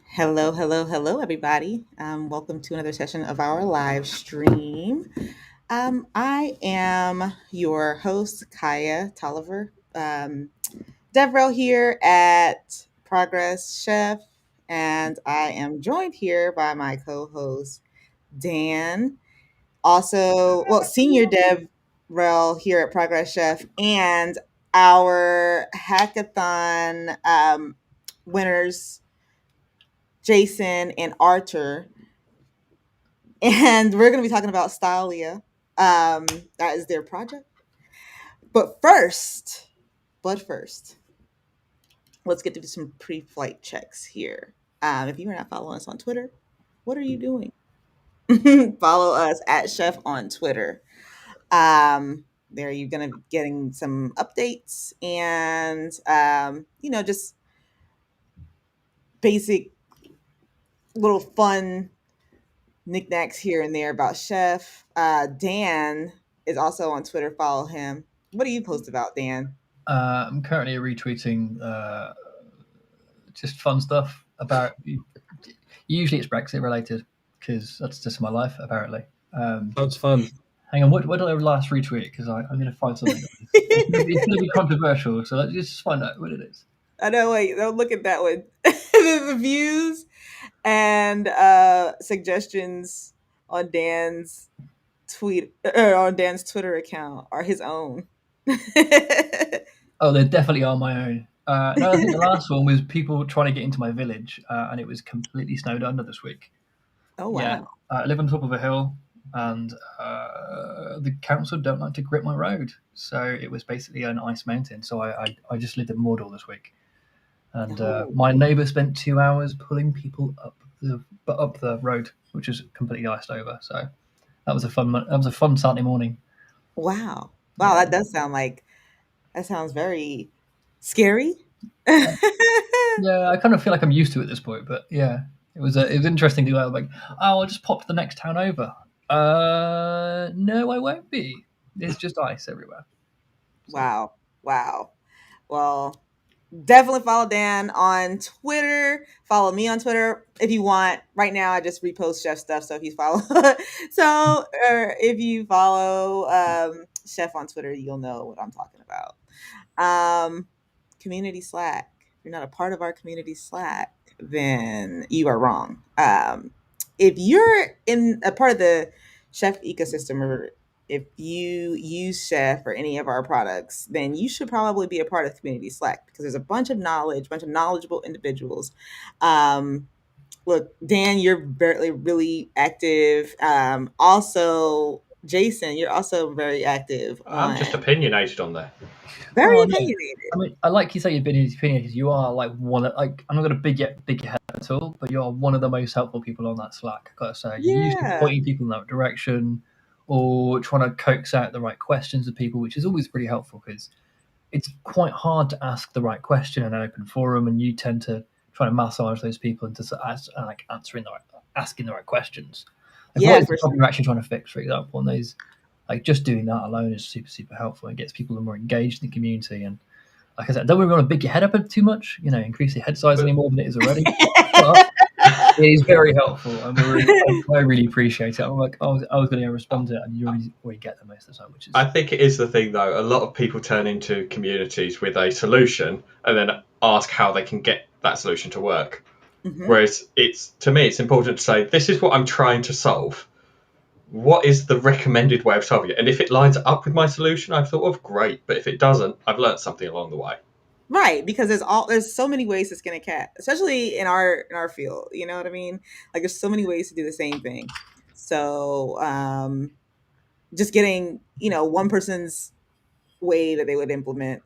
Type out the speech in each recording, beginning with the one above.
Hello, hello, hello, everybody. Welcome to another session of our live stream. I am your host, Kaya Tolliver. Devrel here at Progress Chef, and I am joined here by my co host, Dan. Also, well, Senior Devrel here at Progress Chef, and our hackathon winners, Jason and Archer, and we're going to be talking about Stylelia. That is their project. But first, but first, let's get to some pre-flight checks here. If you are not following us on Twitter, what are you doing? Follow us at Chef on Twitter. There you're going to be getting some updates and just basic little fun knickknacks here and there about Chef. Dan is also on Twitter. Follow him. What do you post about, Dan? I'm currently retweeting just fun stuff about. Usually it's Brexit related because that's just my life apparently. Sounds fun. Hang on, what did I last retweet? Because I'm going to find something. It's going to be controversial, so let's just find out what it is. I know. Wait, don't look at that one. The views and suggestions on Dan's on Dan's Twitter account are his own. Oh, they definitely are my own. No, I think the last one was people trying to get into my village, and it was completely snowed under this week. Oh wow! Yeah, I live on top of a hill, and the council don't like to grip my road, so it was basically an ice mountain. So I just lived in Mordor this week, and my neighbour spent 2 hours pulling people up the road, which is completely iced over. So that was a fun Saturday morning. Wow! That does sounds very scary. Yeah, I kind of feel like I'm used to it at this point, but yeah, it was interesting to go like, oh, I'll just pop to the next town over. No, I won't be. There's just ice everywhere. So. Wow. Well, definitely follow Dan on Twitter. Follow me on Twitter if you want. Right now, I just repost Chef stuff. So if you follow, if you follow Chef on Twitter, you'll know what I'm talking about. Community Slack. If you're not a part of our community Slack, then you are wrong. If you're in a part of the Chef ecosystem, or if you use Chef or any of our products, then you should probably be a part of community Slack because there's a bunch of knowledgeable individuals. Look, Dan, you're really active. Also, Jason, you're also very active. I'm just opinionated on there. Very opinionated. I mean, I like you say you've been opinionated. You are like one of, like, I'm not going to big head at all, but you're one of the most helpful people on that Slack. I've got to say, you're usually pointing people in that direction or trying to coax out the right questions to people, which is always pretty helpful because it's quite hard to ask the right question in an open forum, and you tend to try to massage those people into asking the right questions. Like, what is the problem you're actually trying to fix, for example? And those, like, just doing that alone is super helpful and gets people more engaged in the community. And like I said, don't really want to big your head up too much, increase your head size any more than it is already. But it is very helpful, and I really appreciate it. I'm like, I was going to respond to it, and you already get them most of the time, which is. I think it is the thing, though. A lot of people turn into communities with a solution and then ask how they can get that solution to work. Mm-hmm. Whereas to me, it's important to say, this is what I'm trying to solve. What is the recommended way of solving it? And if it lines up with my solution, I've thought of, great. But if it doesn't, I've learned something along the way. Right, because there's so many ways to skin a cat, especially in our field. You know what I mean? Like, there's so many ways to do the same thing. So just getting one person's way that they would implement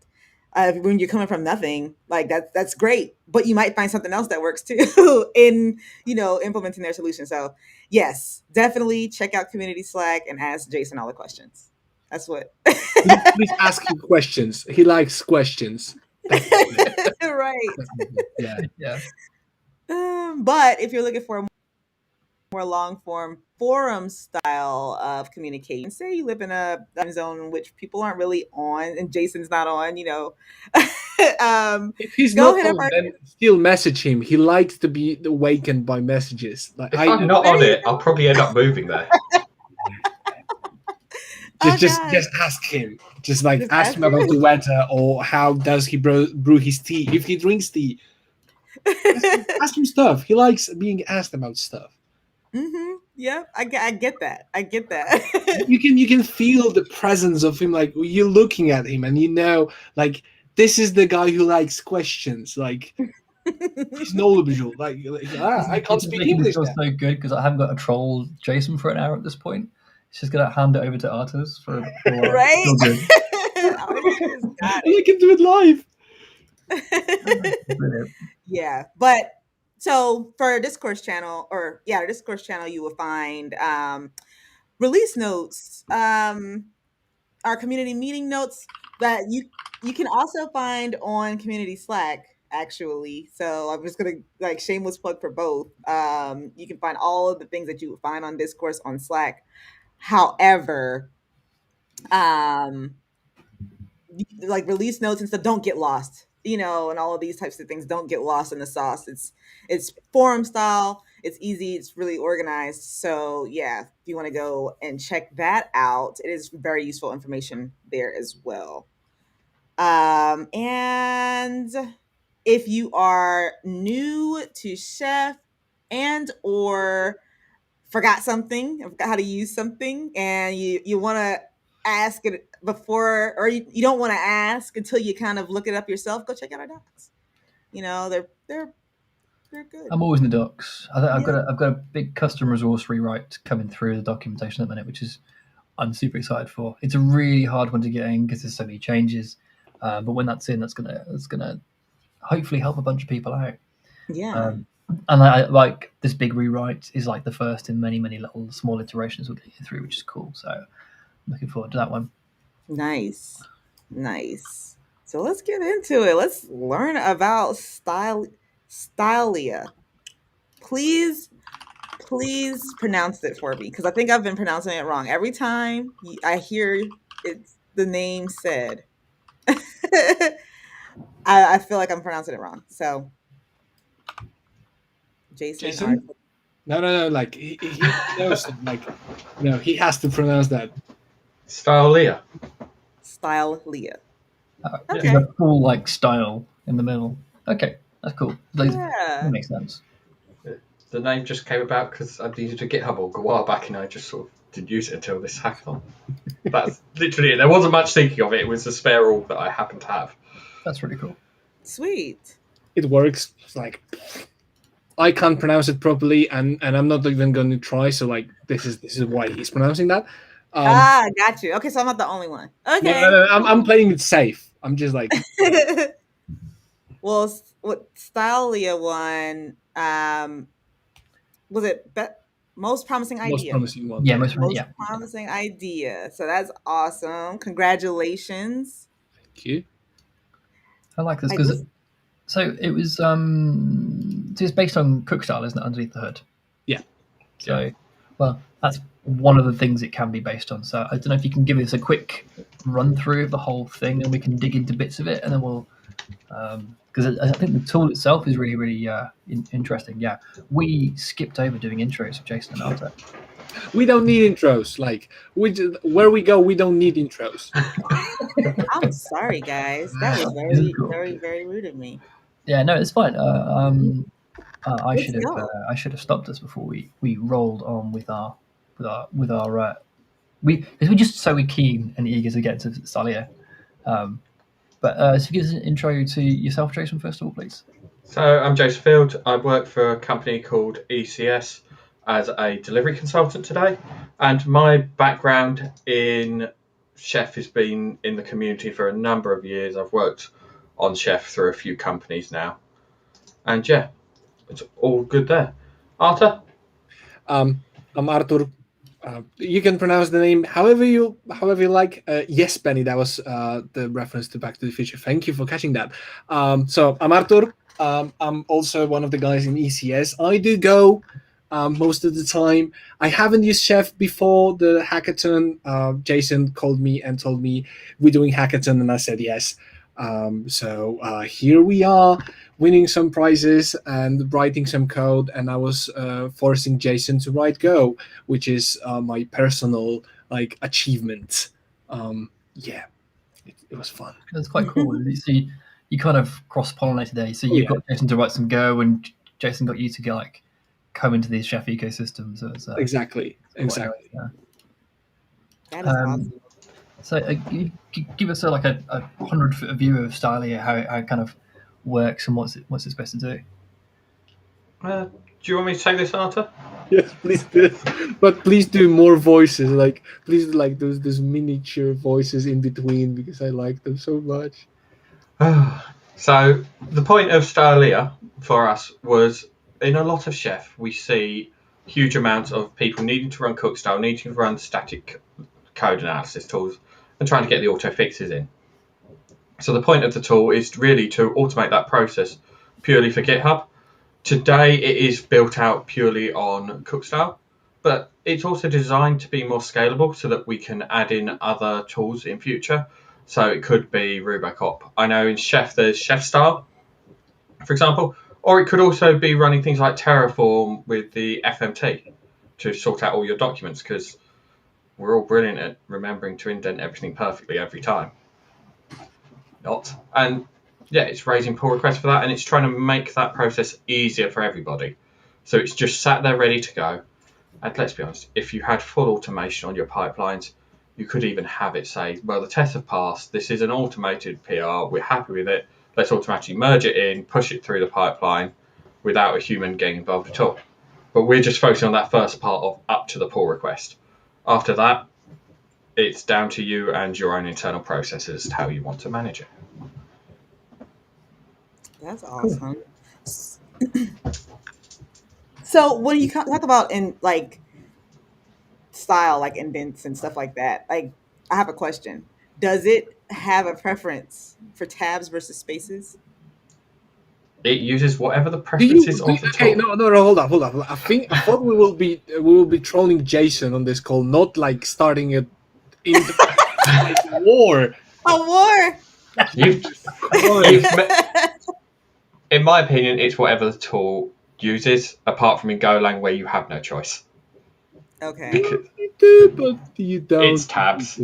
when you're coming from nothing, like that's great, but you might find something else that works too in, implementing their solution. So yes, definitely check out community Slack and ask Jason all the questions. That's what. Please ask him questions. He likes questions. Definitely. Right. Definitely. Yeah. But if you're looking for a more long form forum style of communication, say you live in a time zone in which people aren't really on and Jason's not on, If he's go not hit up on, our. then still message him. He likes to be awakened by messages. Like If I'm not There on you it, I'll probably end up moving there. Oh, just God. just ask him. Just like Just ask ask him about the weather or how does he brew his tea. If he drinks tea, ask him stuff. He likes being asked about stuff. Yeah, I get that. I get that. You can feel the presence of him. Like you're looking at him, and like this is the guy who likes questions. Like he's knowledgeable. I can't This is speak making this English feel now. so good because I haven't got to troll Jason for an hour at this point. It's just gonna hand it over to Artis for a while. Right? Feel good. Artist just got And I can do it live. it. Brilliant. Yeah, but so for our Discourse channel, our Discourse channel, you will find release notes, our community meeting notes that you can also find on community Slack. Actually, so I'm just gonna like shameless plug for both. You can find all of the things that you would find on Discourse on Slack. However, um, like release notes and stuff don't get lost, and all of these types of things don't get lost in the sauce. It's forum style, it's easy, it's really organized. So yeah, if you want to go and check that out, it is very useful information there as well. And if you are new to Chef and or forgot something, forgot how to use something, and you want to ask it before, or you don't want to ask until you kind of look it up yourself, go check out our docs. They're good. I'm always in the docs. I've Yeah. got a big custom resource rewrite coming through the documentation at the minute, which is I'm super excited for. It's a really hard one to get in because there's so many changes. But when that's in, that's gonna hopefully help a bunch of people out. Yeah. And I like this big rewrite is like the first in many little small iterations we're getting through, which is cool. So I'm looking forward to that one. Nice. So let's get into it. Let's learn about Stylia. Please pronounce it for me, because I think I've been pronouncing it wrong every time I hear it's the name said. I feel like I'm pronouncing it wrong. So, Jason? No. Like he knows it. Like he has to pronounce that. Stylelia. Stylelia. There's Okay. a full like style in the middle. Okay, that's cool. Yeah. That makes sense. The name just came about because I needed a GitHub org a while back, and I just sort of didn't use it until this hackathon. That's literally it. There wasn't much thinking of it. It was a spare org that I happened to have. That's really cool. Sweet. It works. It's like I can't pronounce it properly, and I'm not even going to try. So like this is why he's pronouncing that. Got you. Okay, so I'm not the only one. Okay. No. I'm playing it safe. I'm just like. Well, what Stylelia one? Was it most promising idea? Most promising one. Yeah, most promising idea. So that's awesome. Congratulations. Thank you. I like this because so it was it's based on cook style, isn't it? Underneath the hood. Yeah. So, well, that's one of the things it can be based on. So I don't know if you can give us a quick run through of the whole thing, and we can dig into bits of it, and then we'll. Because I think the tool itself is really interesting. Yeah, we skipped over doing intros with Jason and Arta. We don't need intros. Like where we go, we don't need intros. I'm sorry, guys. That was very, very, very rude of me. Yeah, no, it's fine. I should have stopped us before we rolled on with our because we're just so keen and eager to get to Stylia. But so give us an intro to yourself, Jason, first of all, please. So I'm Jason Field. I work for a company called ECS as a delivery consultant today. And my background in Chef has been in the community for a number of years. I've worked on Chef through a few companies now. And yeah, it's all good there. Arthur? I'm Arthur. You can pronounce the name however you like. Yes, Benny, that was the reference to Back to the Future. Thank you for catching that. So I'm Arthur. I'm also one of the guys in ECS. I do go most of the time. I haven't used Chef before the hackathon. Jason called me and told me we're doing hackathon, and I said yes. So here we are, winning some prizes and writing some code, and I was forcing Jason to write Go, which is my personal achievement. Yeah, it was fun. That's quite cool. So you kind of cross-pollinated there. So you've yeah. got Jason to write some Go, and Jason got you to get come into the Chef ecosystem. So it's Exactly. That is awesome. So you give us a 100-foot view of Stylia, how it kind of works and what's it supposed to do. Do you want me to take this, Arthur? Yes, please do. But please do more voices. Please those miniature voices in between, because I like them so much. So the point of Stylelia for us was, in a lot of Chef, we see huge amounts of people needing to run cookstyle, needing to run static code analysis tools, and trying to get the auto fixes in. So the point of the tool is really to automate that process purely for GitHub. Today it is built out purely on cookstyle, but it's also designed to be more scalable so that we can add in other tools in future. So it could be Rubicop. I know in Chef there's Chef Style, for example, or it could also be running things like Terraform with the FMT to sort out all your documents, because we're all brilliant at remembering to indent everything perfectly every time. Not. And yeah, it's raising pull requests for that, and it's trying to make that process easier for everybody. So it's just sat there ready to go. And let's be honest, if you had full automation on your pipelines, you could even have it say, well, the tests have passed, this is an automated PR, we're happy with it, let's automatically merge it in, push it through the pipeline without a human getting involved at all. But we're just focusing on that first part of up to the pull request. After that, it's down to you and your own internal processes how you want to manage it. That's awesome. So when you talk about in style, indents and stuff like that, I have a question. Does it have a preference for tabs versus spaces? It uses whatever the preferences of the tool. Okay, no, hold on. I thought we will be trolling Jason on this call, not starting a war. A war. In my opinion, it's whatever the tool uses, apart from in Golang where you have no choice. Okay. Because you do, but you don't. It's tabs.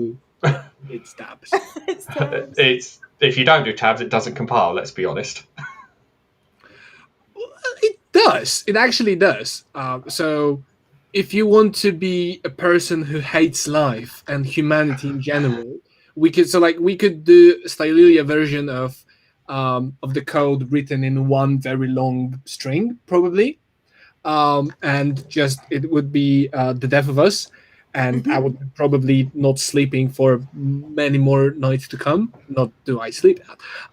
It's tabs. It's tabs. It's if you don't do tabs, it doesn't compile. Let's be honest. It does. It actually does. So, if you want to be a person who hates life and humanity in general, we could do Stylelia version of the code written in one very long string, probably, and just it would be the death of us, and I would probably not sleeping for many more nights to come. Not do I sleep,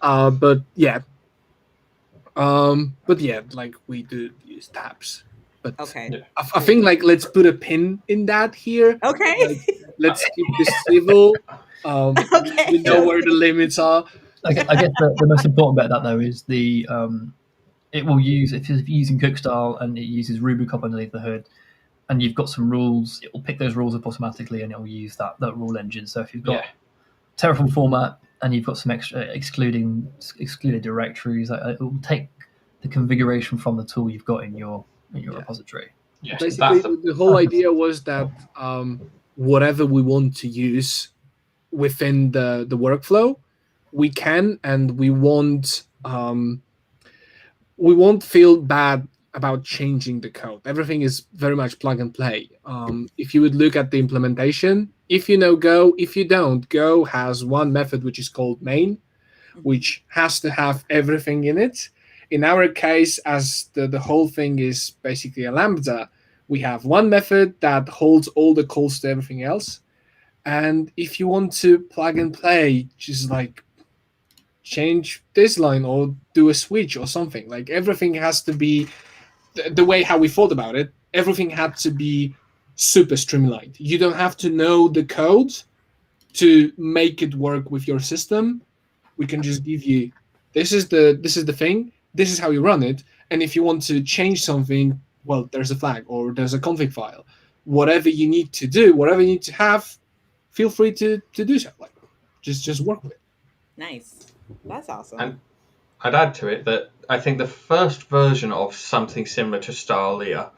but yeah. We do use tabs. But okay. I think let's put a pin in that here. Okay. Let's keep this civil. Okay. We know where the limits are. I guess the most important bit of that though is the it will use, if you're using Cookstyle and it uses Rubicop underneath the hood, and you've got some rules, it will pick those rules up automatically and it will use that rule engine. So if you've got Terraform format and you've got some extra excluded directories, it will take the configuration from the tool you've got in your repository. Yeah, basically the whole idea was that whatever we want to use within the workflow, we can, and we won't feel bad about changing the code. Everything is very much plug and play. If you would look at the implementation, if you know Go, if you don't, Go has one method which is called main, which has to have everything in it. In our case, as the whole thing is basically a Lambda, we have one method that holds all the calls to everything else. And if you want to plug and play, just change this line or do a switch or something. Like everything has to be the way how we thought about it. Everything had to be super streamlined. You don't have to know the code to make it work with your system. We can just give you this is the thing, this is how you run it, and if you want to change something, well, there's a flag or there's a config file. Whatever you need to do, whatever you need to have, feel free to do so. Like just work with it. Nice. That's awesome. And I'd add to it that I think the first version of something similar to Stylelia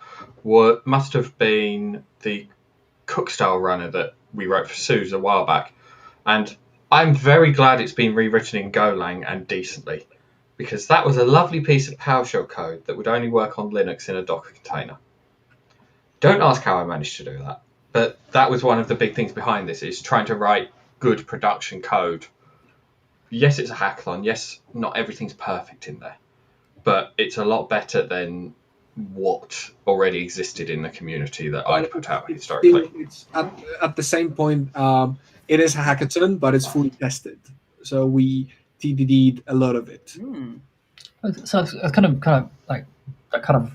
must have been the Cook style runner that we wrote for Suze a while back. And I'm very glad it's been rewritten in Golang and decently, because that was a lovely piece of PowerShell code that would only work on Linux in a Docker container. Don't ask how I managed to do that, but that was one of the big things behind this, is trying to write good production code. Yes, it's a hackathon. Yes, not everything's perfect in there, but it's a lot better than what already existed in the community that I'd put out historically. It's at the same point, it is a hackathon, but it's fully tested. So we TDD'd a lot of it. So it's kind of like that kind of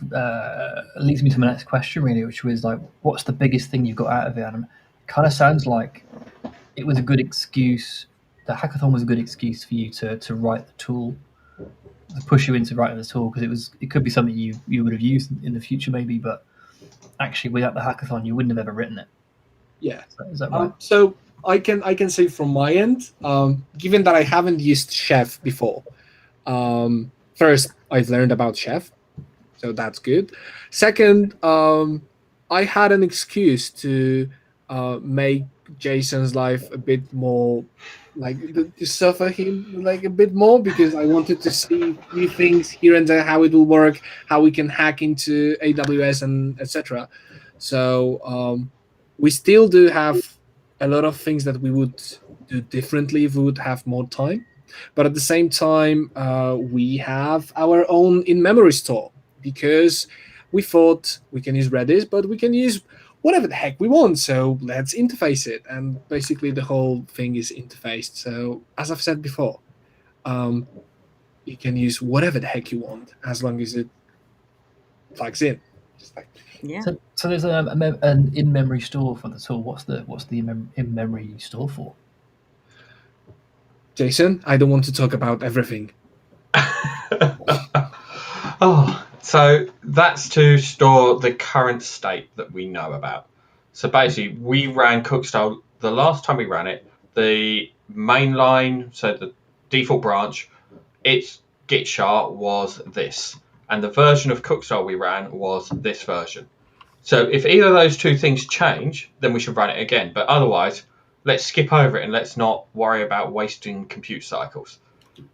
leads me to my next question, really, which was like, what's the biggest thing you've got out of it? And it kind of sounds like it was a good excuse. The hackathon was a good excuse for you to write the tool, to push you into writing the tool, because it could be something you would have used in the future maybe, but actually without the hackathon you wouldn't have ever written it. Yeah. Is that right? So I can say from my end, given that I haven't used Chef before, first I've learned about Chef, so that's good. Second, I had an excuse to make Jason's life a bit more, like to suffer him like a bit more, because I wanted to see new things here and there, how it will work, how we can hack into AWS and etc. So we still do have a lot of things that we would do differently if we would have more time, but at the same time we have our own in-memory store, because we thought we can use Redis, but we can use whatever the heck we want, so let's interface it. And basically the whole thing is interfaced. So as I've said before, you can use whatever the heck you want as long as it plugs in. Yeah. So there's an in-memory store for the tool. What's the in-memory store for? Jason, I don't want to talk about everything. So that's to store the current state that we know about. So basically, we ran Cookstyle. The last time we ran it, the main line, so the default branch, its git chart was this, and the version of Cookstyle we ran was this version. So if either of those two things change, then we should run it again. But otherwise, let's skip over it and let's not worry about wasting compute cycles.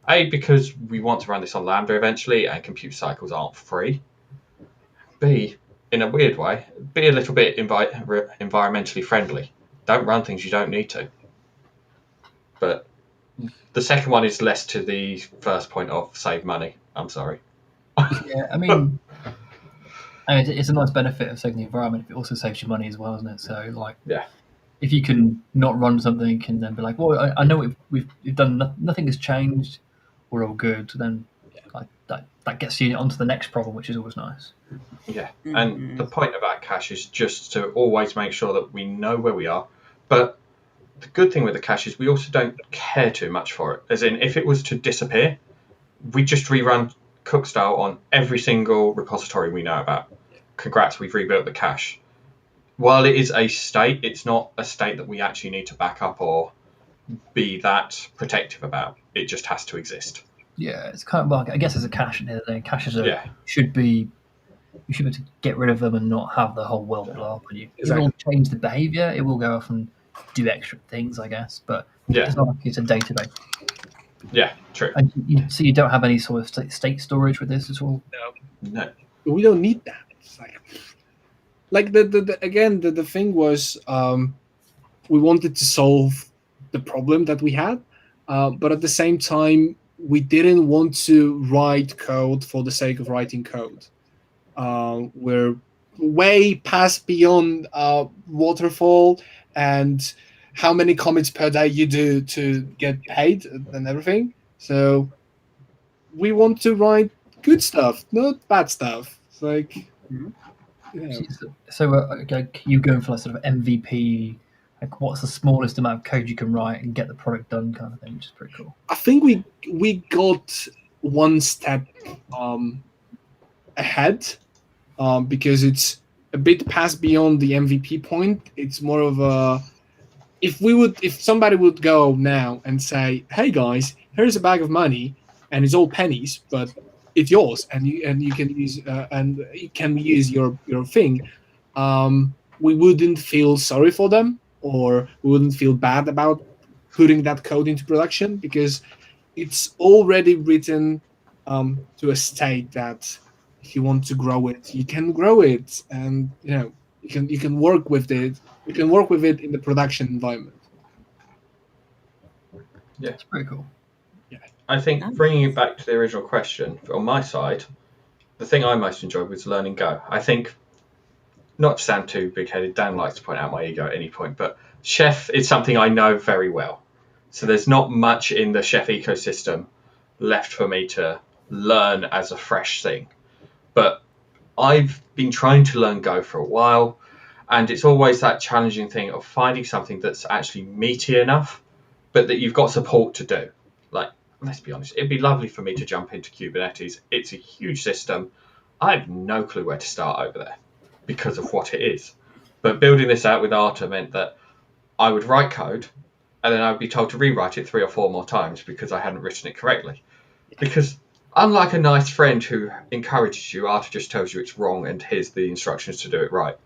A, because we want to run this on Lambda eventually, and compute cycles aren't free. B, in a weird way, be a little bit environmentally friendly. Don't run things you don't need to. But the second one is less to the first point of save money. I'm sorry. Yeah, I mean, it's a nice benefit of saving the environment. It also saves you money as well, isn't it? So, like, yeah, if you can not run something and then be like, well, I know we've done nothing has changed, we're all good. Then like that gets you onto the next problem, which is always nice. Yeah, and the point about cache is just to always make sure that we know where we are. But the good thing with the cache is we also don't care too much for it. As in, if it was to disappear, we just rerun Cookstyle on every single repository we know about. Congrats, we've rebuilt the cache. While it is a state, it's not a state that we actually need to back up or be that protective about. It just has to exist. Yeah, it's kind of like, I guess, as a cache, caches should be, you should be able to get rid of them and not have the whole world blow up on you. Exactly. It will change the behavior. It will go off and do extra things, I guess, but it's not like it's a database. Yeah, true. And so you don't have any sort of state storage with this at all? No. We don't need that. It's like the thing was, we wanted to solve the problem that we had, but at the same time, we didn't want to write code for the sake of writing code. We're way past beyond waterfall and how many commits per day you do to get paid and everything. So we want to write good stuff, not bad stuff. It's like, you know. So you going for like sort of MVP? Like, what's the smallest amount of code you can write and get the product done, kind of thing, which is pretty cool. I think we got one step ahead because it's a bit past beyond the MVP point. It's more of a if somebody would go now and say, "Hey guys, here's a bag of money, and it's all pennies, but it's yours, and you can use your thing," we wouldn't feel sorry for them, or we wouldn't feel bad about putting that code into production because it's already written to a state that if you want to grow it, you can grow it, and you can work with it. You can work with it in the production environment. Yeah, it's pretty cool. Yeah, I think bringing it back to the original question on my side, the thing I most enjoyed was learning Go. I think, not to sound too big-headed, Dan likes to point out my ego at any point, but Chef is something I know very well. So there's not much in the Chef ecosystem left for me to learn as a fresh thing. But I've been trying to learn Go for a while, and it's always that challenging thing of finding something that's actually meaty enough, but that you've got support to do. Like, let's be honest, it'd be lovely for me to jump into Kubernetes. It's a huge system. I have no clue where to start over there because of what it is. But building this out with Arta meant that I would write code and then I would be told to rewrite it 3 or 4 more times because I hadn't written it correctly. Because unlike a nice friend who encourages you, Arta just tells you it's wrong and here's the instructions to do it right.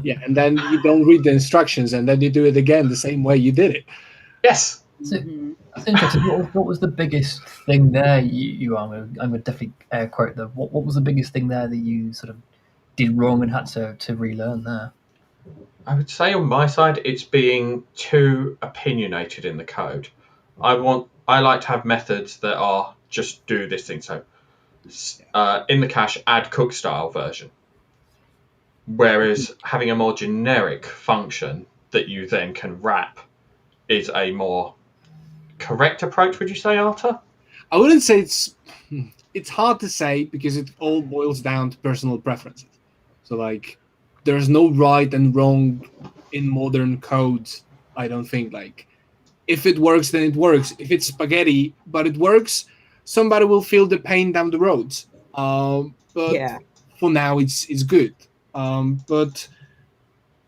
Yeah, and then you don't read the instructions and then you do it again the same way you did it. Yes. So, that's interesting. What was the biggest thing there? I'm going to definitely air quote them. What was the biggest thing there that you sort of did wrong and had to relearn there? I would say on my side, it's being too opinionated in the code. I like to have methods that are just do this thing. So in the cache, add cook style version. Whereas having a more generic function that you then can wrap is a more correct approach, would you say, Arta? I wouldn't say it's hard to say because it all boils down to personal preferences. So like there's no right and wrong in modern code. I don't think. Like if it works, then it works. If it's spaghetti but it works, somebody will feel the pain down the road. But for now it's good. But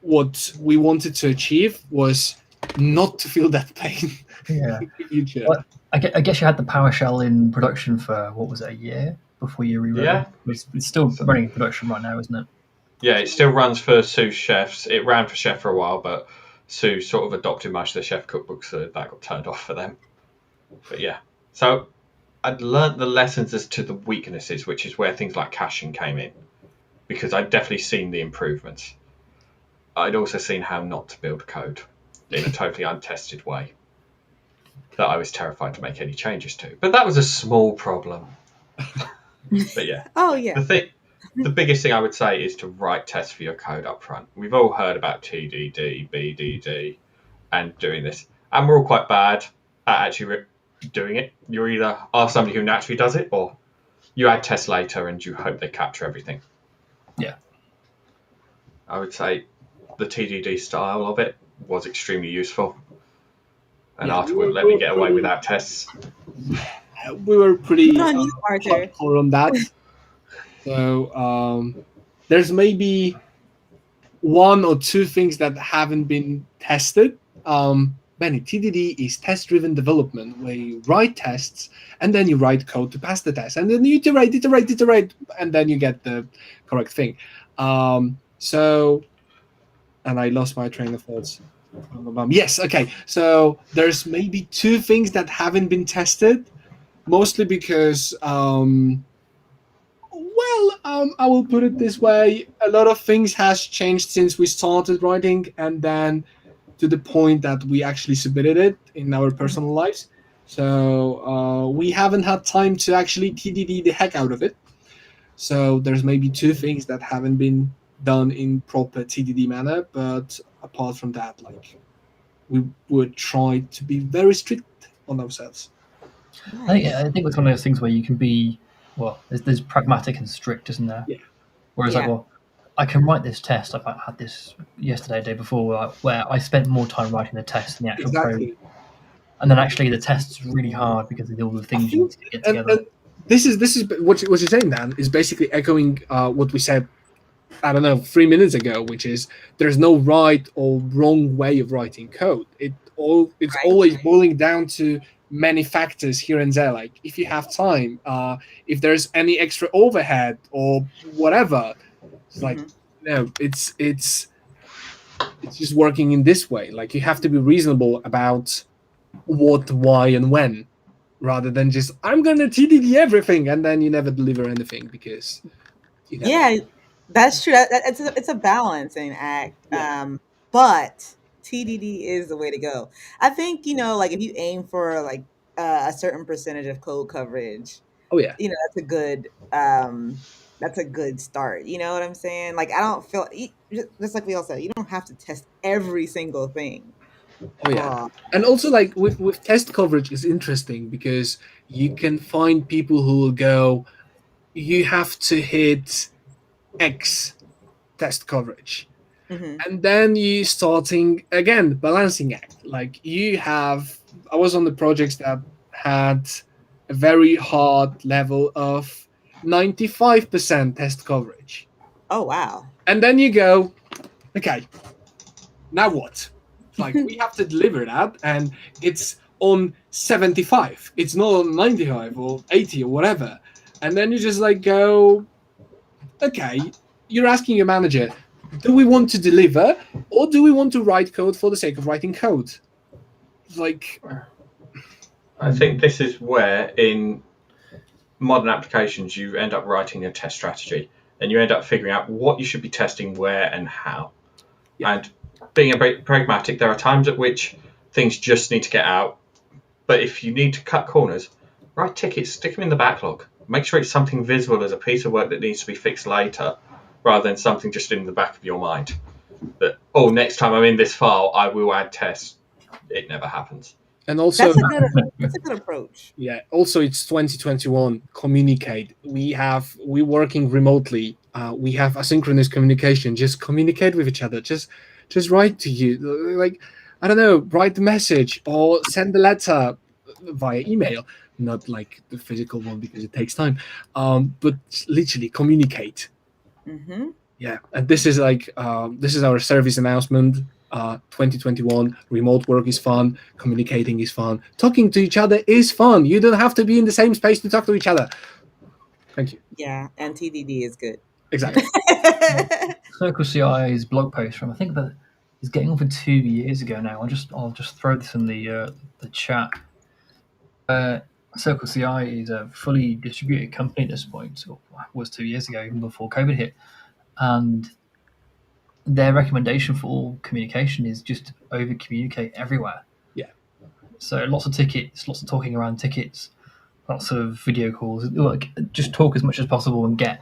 what we wanted to achieve was not to feel that pain. Yeah. in the future. Well, I guess you had the PowerShell in production for, what was it, a year before you rewrote it? It's still running in production right now, isn't it? Yeah, it still runs for Sue's chefs. It ran for Chef for a while, but Sue sort of adopted most of the Chef cookbooks, so that got turned off for them. But yeah, so I'd learnt the lessons as to the weaknesses, which is where things like caching came in, because I'd definitely seen the improvements. I'd also seen how not to build code in a totally untested way that I was terrified to make any changes to. But that was a small problem. But yeah. Oh, yeah. The biggest thing I would say is to write tests for your code up front. We've all heard about TDD, BDD, and doing this. And we're all quite bad at actually doing it. You either are somebody who naturally does it, or you add tests later and you hope they capture everything. Yeah. I would say the TDD style of it was extremely useful. And Arta wouldn't let me get away without tests. We were pretty hardcore on that. So there's maybe 1 or 2 things that haven't been tested. Benny, TDD is test-driven development, where you write tests and then you write code to pass the test, and then you iterate, and then you get the correct thing. And I lost my train of thoughts. Yes, okay. So there's maybe 2 things that haven't been tested, mostly because, I will put it this way: a lot of things has changed since we started writing, and then to the point that we actually submitted it in our personal lives. So we haven't had time to actually TDD the heck out of it. So there's maybe 2 things that haven't been done in proper TDD manner, but apart from that, like we would try to be very strict on ourselves. Nice. I think it's one of those things where you can be, well, there's pragmatic and strict, isn't there? Yeah. Whereas, like, Yeah. well, I can write this test. I had this yesterday, day before, where I spent more time writing the test than the actual code. Exactly. And then actually the test's really hard because of all the I things you need think, to get together. and this is what you're saying, Dan, is basically echoing what we said, I don't know, 3 minutes ago, which is there's no right or wrong way of writing code. It's Right. always boiling down to many factors here and there. Like if you have time, if there's any extra overhead or whatever, it's like no, it's just working in this way. Like you have to be reasonable about what, why, and when, rather than just I'm gonna TDD everything and then you never deliver anything because you never. Yeah, that's true. It's a balancing act. Yeah. But TDD is the way to go. I think, like if you aim for like a certain percentage of code coverage, Oh yeah. that's a good start. You know what I'm saying? Like I don't feel just like we all said, you don't have to test every single thing. Oh yeah. And also like with test coverage is interesting because you can find people who will go, you have to hit X test coverage. And then you starting again balancing act. Like I was on the projects that had a very hard level of 95% test coverage. Oh wow. And then you go, okay, now what? Like we have to deliver that, and it's on 75. It's not on 95 or 80 or whatever. And then you just like go, okay, you're asking your manager, do we want to deliver or do we want to write code for the sake of writing code? Like, I think this is where in modern applications you end up writing a test strategy and you end up figuring out what you should be testing where and how. Yeah. And being a bit pragmatic, there are times at which things just need to get out. But if you need to cut corners, write tickets, stick them in the backlog. Make sure it's something visible as a piece of work that needs to be fixed later, rather than something just in the back of your mind. That, next time I'm in this file, I will add tests. It never happens. And also, that's a good approach. Yeah. Also, it's 2021. Communicate. We're working remotely. We have asynchronous communication. Just communicate with each other. Just write to you. Like, I don't know, write the message or send the letter via email. Not like the physical one because it takes time. But literally communicate. Yeah. And this is like this is our service announcement. 2021, remote work is fun, communicating is fun, talking to each other is fun. You don't have to be in the same space to talk to each other. Thank you. Yeah, and TDD is good. Exactly. Circle CI's blog post from I think that is getting on for 2 years ago now. I'll just throw this in the chat. Circle CI is a fully distributed company at this point. Or was 2 years ago, even before COVID hit, and their recommendation for all communication is just over communicate everywhere. Yeah. So lots of tickets, lots of talking around tickets, lots of video calls. Like just talk as much as possible and get.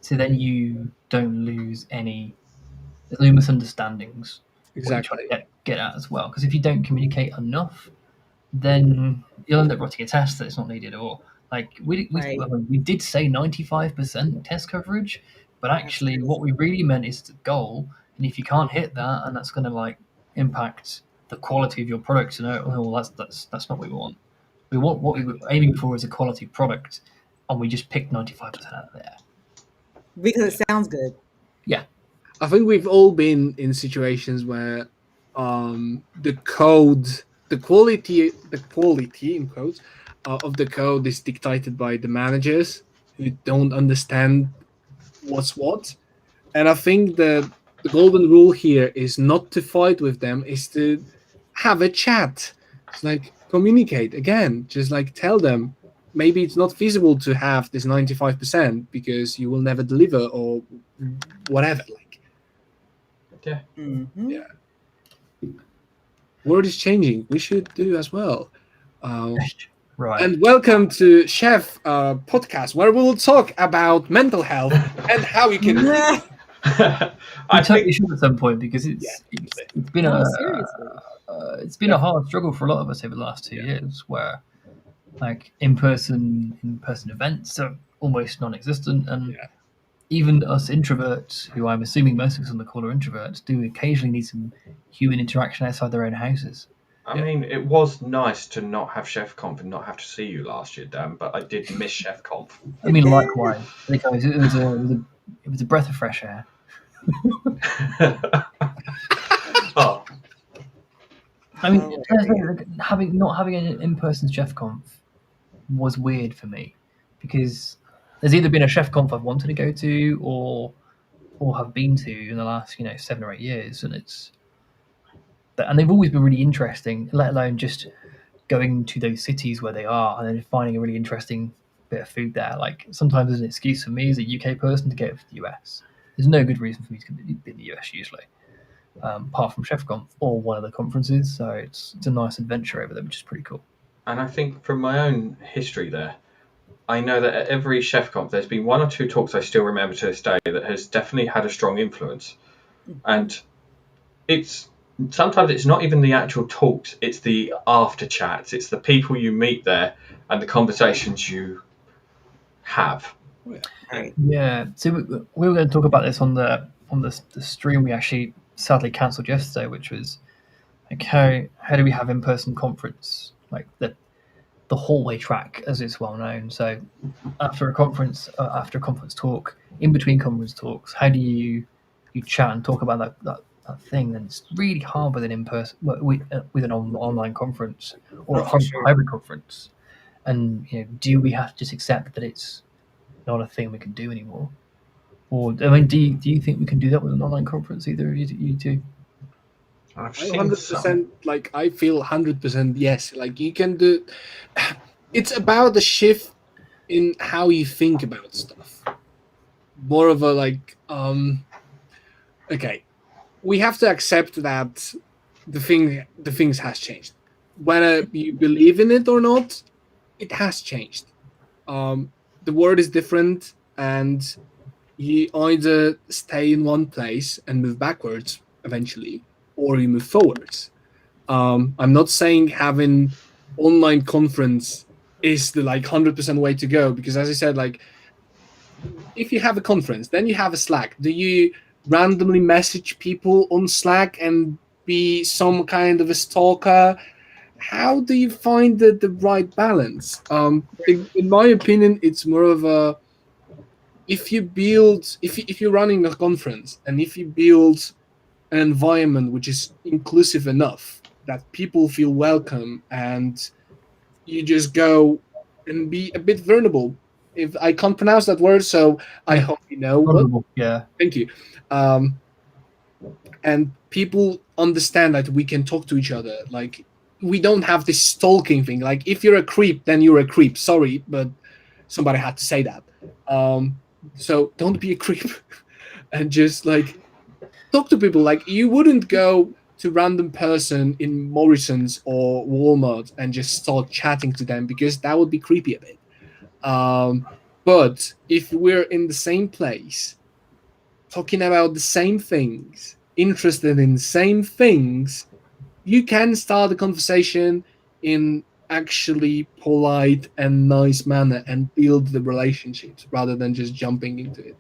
So then you don't lose any misunderstandings. Exactly. Get at as well. Because if you don't communicate enough, then you'll end up writing a test that's not needed. Or like we did say 95% test coverage. But actually, what we really meant is the goal, and if you can't hit that, and that's going to like impact the quality of your product, that's not what we want. We want what we were aiming for is a quality product, and we just picked 95% out of there because it sounds good. Yeah, I think we've all been in situations where the code, the quality in quotes of the code is dictated by the managers who don't understand what's what. And I think the golden rule here is not to fight with them, is to have a chat. It's like communicate again, just like tell them maybe it's not feasible to have this 95% because you will never deliver or whatever. Like, yeah. Yeah. World is changing. We should do as well. right. And welcome to Chef podcast, where we will talk about mental health and how you can. I think we should at some point because it's been a hard struggle for a lot of us over the last 2 years, where Like in-person events are almost non-existent, and even us introverts, who I'm assuming most of us on the call are introverts, do occasionally need some human interaction outside their own houses. I mean, it was nice to not have Chef Conf and not have to see you last year, Dan, but I did miss Chef Conf. I mean, likewise. Guys, it was a breath of fresh air. Oh, I mean, not having an in-person Chef Conf was weird for me, because there's either been a Chef Conf I've wanted to go to or have been to in the last 7 or 8 years, and they've always been really interesting. Let alone just going to those cities where they are and then finding a really interesting bit of food there. Like sometimes there's an excuse for me as a UK person to go to the US. There's no good reason for me to be in the US usually, apart from ChefConf or one of the conferences. So it's a nice adventure over there, which is pretty cool. And I think from my own history there, I know that at every Chef Conf, there's been one or two talks I still remember to this day that has definitely had a strong influence. And sometimes it's not even the actual talks, it's the after chats, it's the people you meet there and the conversations you have. Yeah, so we were going to talk about this on the stream we actually sadly cancelled yesterday, which was like how do we have in-person conference, like the hallway track as it's well known. So after a conference talk, in between conference talks, how do you chat and talk about that thing? And it's really hard with an in-person with an online conference or a hybrid conference. And do we have to just accept that it's not a thing we can do anymore? Or I mean, do you think we can do that with an online conference? Either of you two? I've I seen 100%, like, I feel 100% yes. Like, you can do. It's about the shift in how you think about stuff. More of a like, okay, we have to accept that the things has changed. Whether you believe in it or not, it has changed. The world is different, and you either stay in one place and move backwards eventually, or you move forwards. I'm not saying having online conference is the like 100% way to go, because as I said, like, if you have a conference, then you have a Slack. Do you randomly message people on Slack and be some kind of a stalker? How do you find the right balance? In my opinion, it's more of a, if you're running a conference and if you build an environment which is inclusive enough that people feel welcome, and you just go and be a bit vulnerable. If I can't pronounce that word, so I hope you know what. Yeah. Thank you. And people understand that we can talk to each other. Like, we don't have this stalking thing. Like, if you're a creep, then you're a creep. Sorry, but somebody had to say that. So don't be a creep, and just like talk to people. Like, you wouldn't go to random person in Morrison's or Walmart and just start chatting to them, because that would be creepy a bit. But if we're in the same place, talking about the same things, interested in the same things, you can start a conversation in actually polite and nice manner and build the relationships rather than just jumping into it.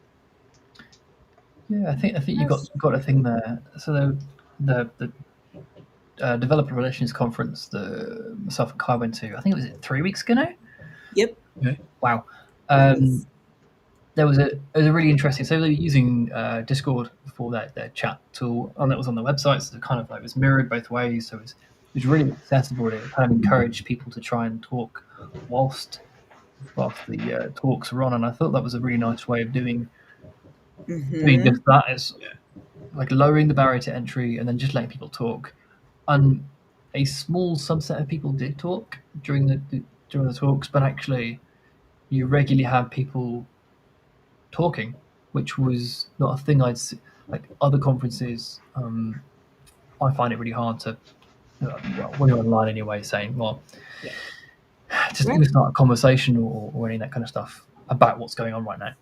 Yeah, I think you got a thing there. So the developer relations conference that myself and Kai went to, I think it was 3 weeks ago now. Yep. Okay. Wow. There was a really interesting. So they were using Discord for their chat tool, and that was on the website. So it kind of like was mirrored both ways. So it was really accessible. It kind of encouraged people to try and talk whilst the talks were on, and I thought that was a really nice way of doing just that. Is like lowering the barrier to entry and then just letting people talk. And a small subset of people did talk during the talks, but actually you regularly had people talking, which was not a thing I'd see. Like other conferences, I find it really hard to, when you're online anyway, saying, well, just even start a conversation or any of that kind of stuff about what's going on right now.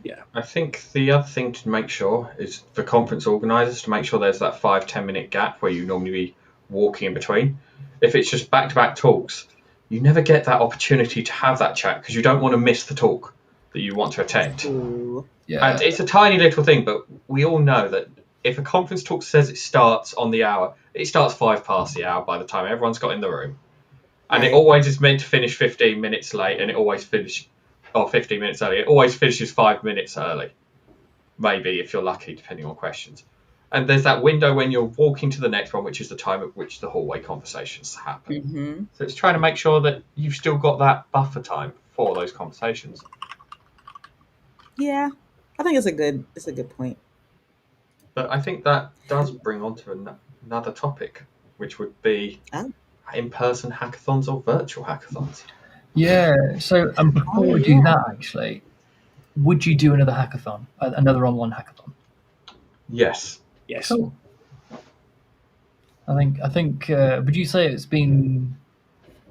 Yeah, I think the other thing to make sure is for conference organisers to make sure there's that 5-10 minute gap where you normally be walking in between. If it's just back-to-back talks, you never get that opportunity to have that chat because you don't want to miss the talk that you want to attend. Ooh. Yeah. And it's a tiny little thing, but we all know that if a conference talk says it starts on the hour, it starts 5 past the hour by the time everyone's got in the room. And it always is meant to finish 15 minutes late, and it always finishes, or 15 minutes early. It always finishes 5 minutes early, maybe if you're lucky, depending on questions. And there's that window when you're walking to the next one, which is the time at which the hallway conversations happen. Mm-hmm. So it's trying to make sure that you've still got that buffer time for those conversations. Yeah, I think it's a good point. But I think that does bring on to another topic, which would be in-person hackathons or virtual hackathons. Yeah. So, and before we do that, actually, would you do another hackathon, another online hackathon? Yes. Yes. Cool. I think. Would you say it's been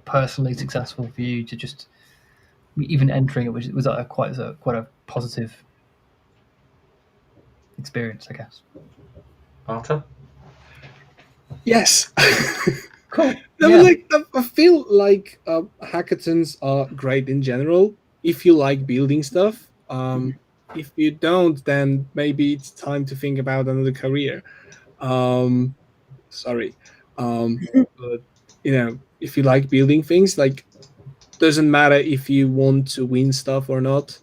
personally successful for you to just even entering it? Was that quite a positive experience, I guess? Arthur? Yes. Cool. I feel like hackathons are great in general if you like building stuff. If you don't, then maybe it's time to think about another career. Sorry. But if you like building things, like, doesn't matter if you want to win stuff or not.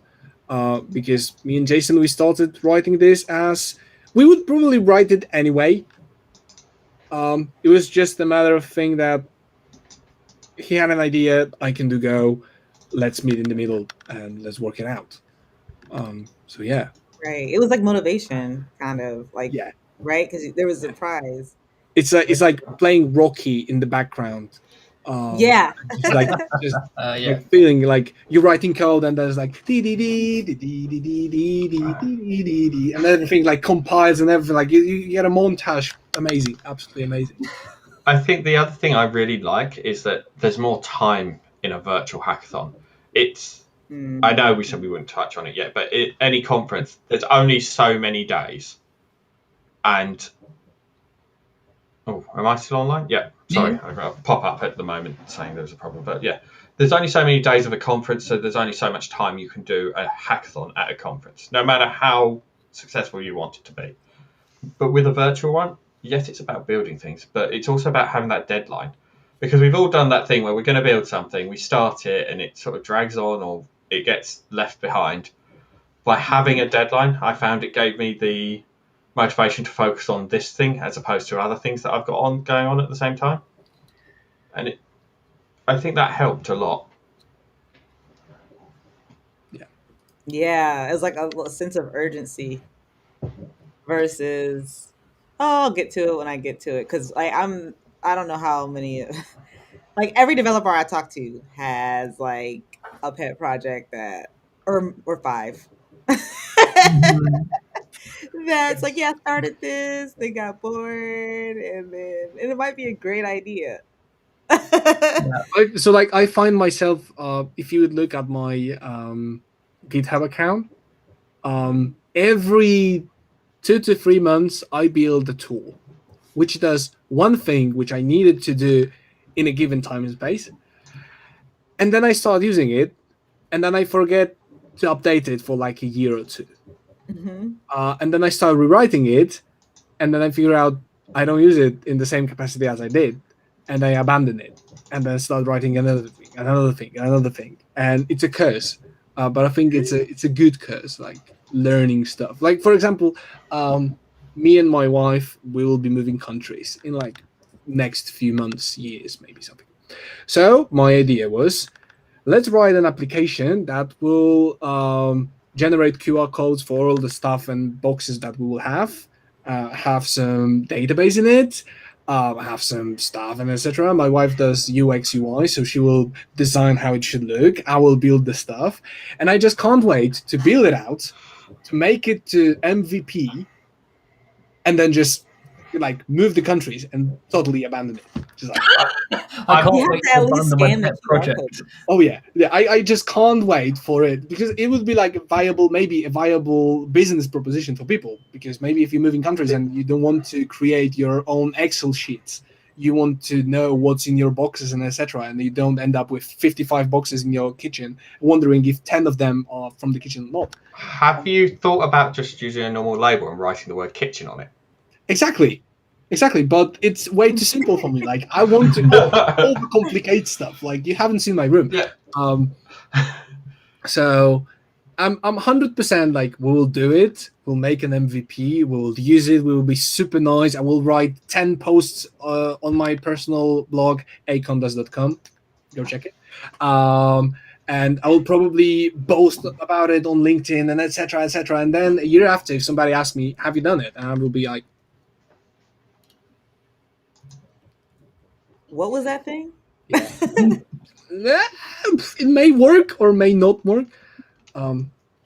Because me and Jason, we started writing this as we would probably write it anyway. It was just a matter of thing that he had an idea, I can do go, let's meet in the middle and let's work it out. So yeah. Right. It was like motivation, kind of like, Yeah. right? Because there was a prize. It's like playing Rocky in the background. Yeah. Just like like feeling like you're writing code and there's like dee dee dee dee dee dee dee dee dee dee dee, and everything like compiles and everything. Like you get a montage. Amazing, absolutely amazing. I think the other thing I really like is that there's more time in a virtual hackathon. I know we said we wouldn't touch on it yet, but any conference, there's only so many days. And am I still online? Yeah. Sorry, I got a pop up at the moment saying there was a problem. But yeah, there's only so many days of a conference, so there's only so much time you can do a hackathon at a conference, no matter how successful you want it to be. But with a virtual one, yes, it's about building things, but it's also about having that deadline. Because we've all done that thing where we're going to build something, we start it, and it sort of drags on or it gets left behind. By having a deadline, I found it gave me the motivation to focus on this thing as opposed to other things that I've got going on at the same time. And I think that helped a lot. Yeah, it's like a sense of urgency versus, I'll get to it when I get to it. Because I don't know how many, like every developer I talk to has like a pet project or 5. That's like, yeah, I started this, they got bored, and it might be a great idea. So like I find myself, if you would look at my GitHub account, every 2 to 3 months I build a tool which does one thing which I needed to do in a given time and space, and then I start using it, and then I forget to update it for like a year or 2. And then I start rewriting it, and then I figure out I don't use it in the same capacity as I did, and I abandon it, and then start writing another thing, and it's a curse. But I think it's a good curse, like learning stuff. Like for example, me and my wife, we will be moving countries in like next few months, years, maybe something. So my idea was, let's write an application that will generate QR codes for all the stuff and boxes that we will have some database in it, have some stuff and etc. My wife does UX UI, so she will design how it should look. I will build the stuff, and I just can't wait to build it out, to make it to MVP, and then just like move the countries and totally abandon it. Just like, I can't You have wait to to at least abandon my scan the pet QR project. code. oh yeah. I just can't wait for it, because it would be like maybe a viable business proposition for people. Because maybe if you're moving countries and you don't want to create your own Excel sheets, you want to know what's in your boxes and etc., and you don't end up with 55 boxes in your kitchen, wondering if 10 of them are from the kitchen or not. Have you thought about just using a normal label and writing the word kitchen on it? Exactly, but it's way too simple for me. Like, I want to overcomplicate stuff. Like, you haven't seen my room. Yeah. So I'm 100% like, we'll do it. We'll make an MVP. We'll use it. We will be super nice. I will write 10 posts on my personal blog, acondas.com. Go check it. And I will probably boast about it on LinkedIn and etc. etc. And then a year after, if somebody asks me, "Have you done it?" and I will be like, "What was that thing?" It may work or may not work.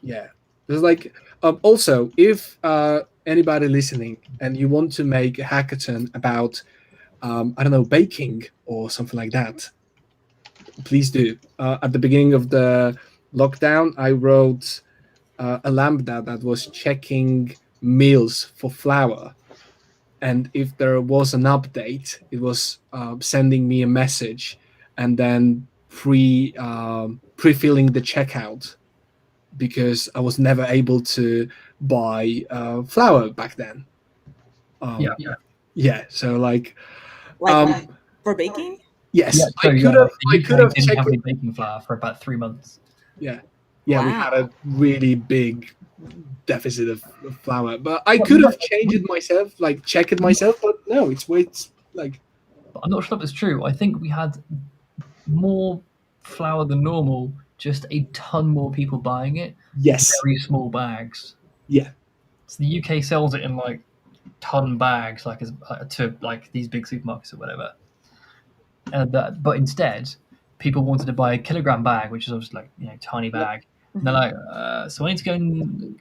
Yeah, there's like also, if anybody listening and you want to make a hackathon about I don't know, baking or something like that, please do. At the beginning of the lockdown, I wrote a lambda that was checking meals for flour, and if there was an update, it was sending me a message and then pre-filling the checkout, because I was never able to buy flour back then. Yeah. So like for baking. Yes, yeah, so, I could have didn't checked have any baking flour for about 3 months. Yeah, Wow. We had a really big deficit of flour, but I could have changed it myself, like check it myself. But no, it's like. But I'm not sure if it's true. I think we had more flour than normal, just a ton more people buying it. Yes. Very small bags. Yeah. So the UK sells it in like ton bags, like to like these big supermarkets or whatever. But instead, people wanted to buy a kilogram bag, which is obviously like tiny bag. And they're like, so I need to go and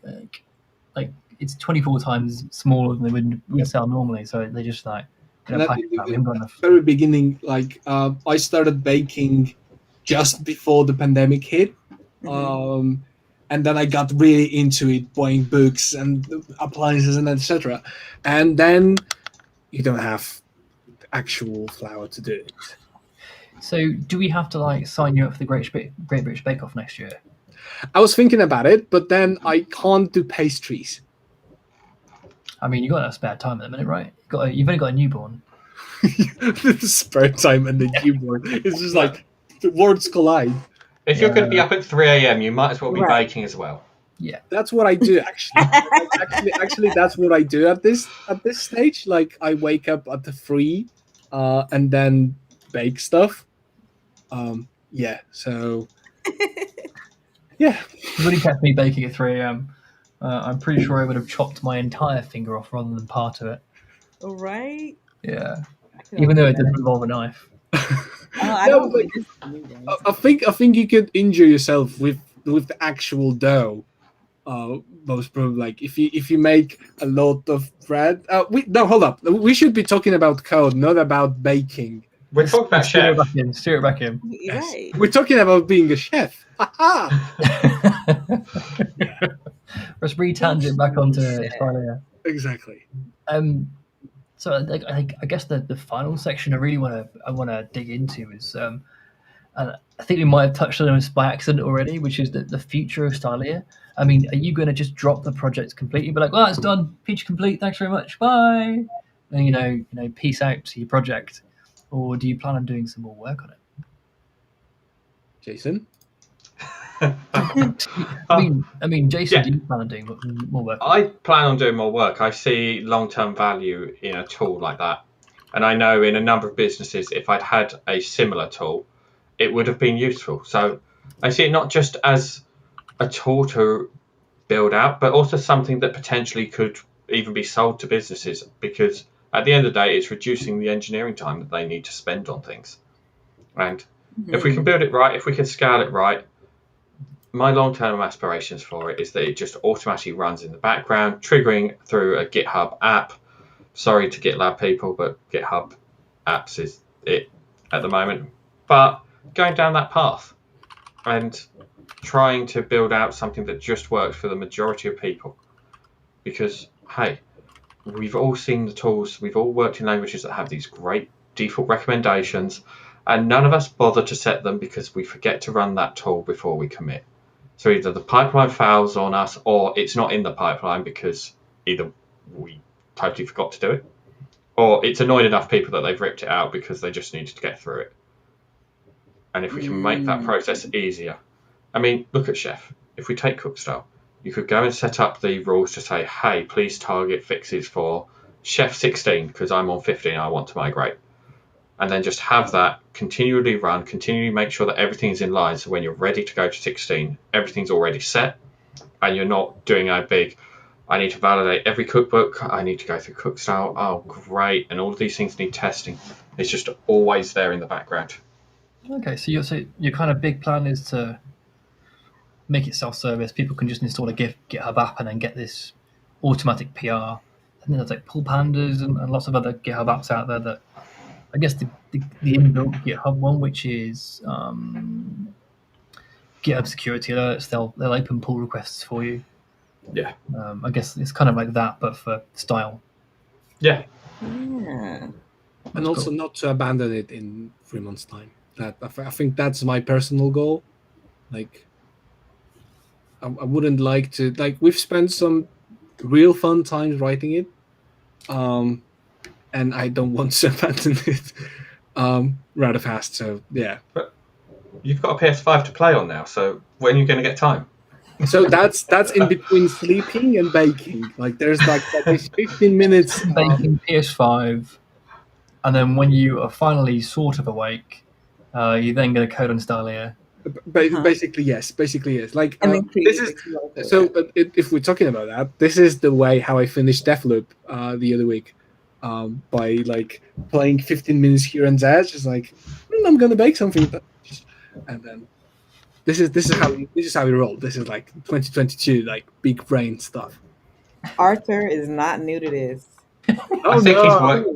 like it's 24 times smaller than they would sell normally. So they just like pack it out. We haven't got enough. Very beginning, like I started baking just before the pandemic hit. And then I got really into it, buying books and appliances and etc. And then you don't have actual flour to do it. So do we have to like sign you up for the Great British Bake Off next year? I was thinking about it, but then I can't do pastries. I mean, you got a spare time at the minute, right? You've only got a newborn. Spare time and the newborn. It's just like the worlds collide. If you're going to be up at 3 a.m., you might as well be baking as well. Yeah, that's what I do actually. actually, that's what I do at this stage. Like, I wake up at the 3, and then bake stuff. Yeah. So. Yeah. You really kept me baking at 3 a.m. I'm pretty sure I would have chopped my entire finger off rather than part of it. All right. Yeah. Even though it didn't involve a knife. I think you could injure yourself with the actual dough. Most probably, like if you make a lot of bread. Hold up. We should be talking about code, not about baking. We're talking about chef. Steer it back in. Yes. Right. We're talking about being a chef. Let's re-tangent back onto Stylelia. Exactly. So I guess the final section I really want to dig into is and I think we might have touched on this by accident already, which is the future of Stylia. I mean, are you going to just drop the project completely, be like, "Well, it's done, feature complete, thanks very much, bye," and peace out to your project, or do you plan on doing some more work on it? Jason? I mean, Jason, do you plan on doing more work? I plan on doing more work. I see long-term value in a tool like that, and I know in a number of businesses, if I'd had a similar tool, it would have been useful. So I see it not just as a tool to build out, but also something that potentially could even be sold to businesses, because at the end of the day, it's reducing the engineering time that they need to spend on things. And if we can build it right, if we can scale it right, my long-term aspirations for it is that it just automatically runs in the background, triggering through a GitHub app. Sorry to GitLab people, but GitHub apps is it at the moment. But going down that path and trying to build out something that just works for the majority of people. Because, hey, we've all seen the tools, we've all worked in languages that have these great default recommendations, and none of us bother to set them because we forget to run that tool before we commit. So either the pipeline fails on us, or it's not in the pipeline because either we totally forgot to do it, or it's annoyed enough people that they've ripped it out because they just needed to get through it. And if we can make that process easier, I mean, look at Chef. If we take Cookstyle, you could go and set up the rules to say, hey, please target fixes for Chef 16 because I'm on 15 and I want to migrate. And then just have that continually run, continually make sure that everything's in line. So when you're ready to go to 16, everything's already set and you're not doing a big, I need to validate every cookbook, I need to go through Cookstyle, oh great, and all of these things need testing. It's just always there in the background. Okay, so your kind of big plan is to make it self-service. People can just install a GitHub app and then get this automatic PR. And then there's like Pull Pandas and lots of other GitHub apps out there that, I guess the inbuilt GitHub one, which is GitHub security alerts. They'll open pull requests for you. Yeah. I guess it's kind of like that, but for style. Yeah. Yeah. And also not to abandon it in 3 months' time. That I think that's my personal goal. Like, I wouldn't like to, like, we've spent some real fun times writing it, and I don't want to abandon it rather fast. So yeah. But you've got a PS5 to play on now, so when are you going to get time? So that's in between sleeping and baking. Like there's like 15 minutes baking, PS5, and then when you are finally sort of awake, you then get a code on Stylelia. Basically yes. Like this is so. If we're talking about that, this is the way how I finished Deathloop the other week, by like playing 15 minutes here and there, just like I'm gonna bake something, and then this is how we roll. This is like 2022, like big brain stuff. Arthur is not new to this. I think he's worked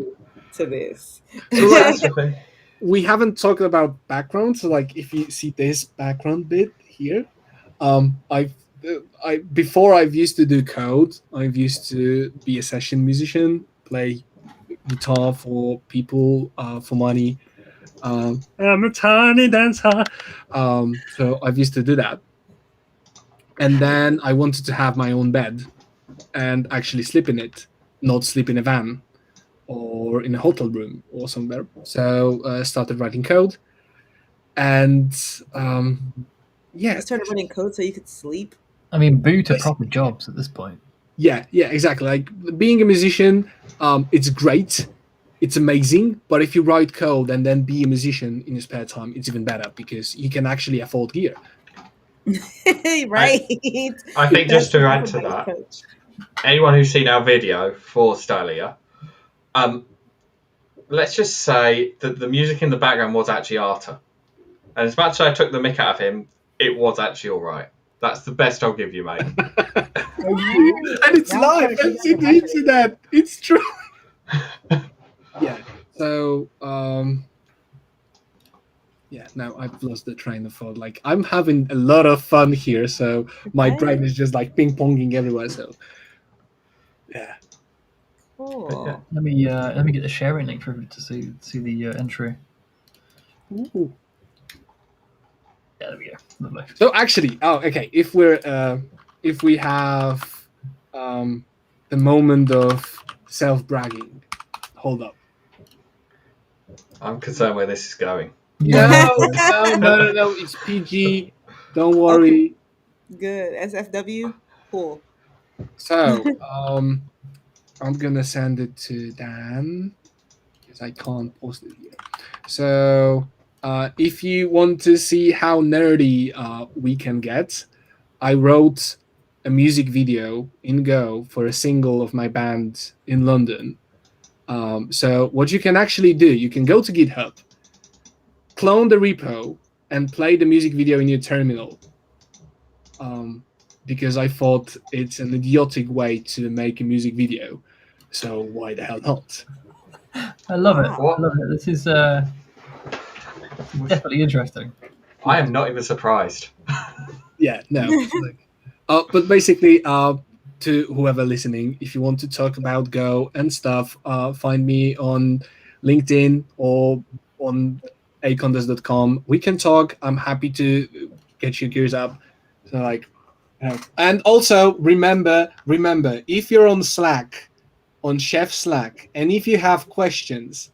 to this. So, we haven't talked about background, so like if you see this background bit here, before I've used to do code, I've used to be a session musician, play guitar for people for money. I'm a tiny dancer. So I've used to do that, and then I wanted to have my own bed and actually sleep in it, not sleep in a van or in a hotel room or somewhere. So I started writing code, and you started writing code so you could sleep. I mean, boot are proper jobs at this point. Yeah, exactly. Like being a musician, it's great, it's amazing. But if you write code and then be a musician in your spare time, it's even better because you can actually afford gear. Right. I think just to add to that, anyone who's seen our video for Stylelia, let's just say that the music in the background was actually Arthur. And as much as I took the mick out of him, it was actually all right. That's the best I'll give you, mate. And it's live. It's in the internet. It's true. Yeah. So, yeah, now I've lost the train of thought. Like, I'm having a lot of fun here, so my brain is just like ping-ponging everywhere. So, yeah. Cool. Yeah. Let me get the sharing link for everybody to see the entry. Ooh. Yeah, there we go. Lovely. So actually, okay. If we have the moment of self-bragging, hold up. I'm concerned where this is going. No. It's PG. Don't worry. Okay. Good. SFW. Cool. So, I'm gonna send it to Dan because I can't post it here. So, if you want to see how nerdy we can get, I wrote a music video in Go for a single of my band in London. So what you can actually do, you can go to GitHub, clone the repo, and play the music video in your terminal. Because I thought it's an idiotic way to make a music video. So why the hell not? I love it. I love it. This is definitely interesting. I am not even surprised. Yeah, no. But basically, to whoever listening, if you want to talk about Go and stuff, find me on LinkedIn or on acontest.com. We can talk. I'm happy to get your gears up. So like, and also remember, if you're on Slack, on Chef Slack, and if you have questions,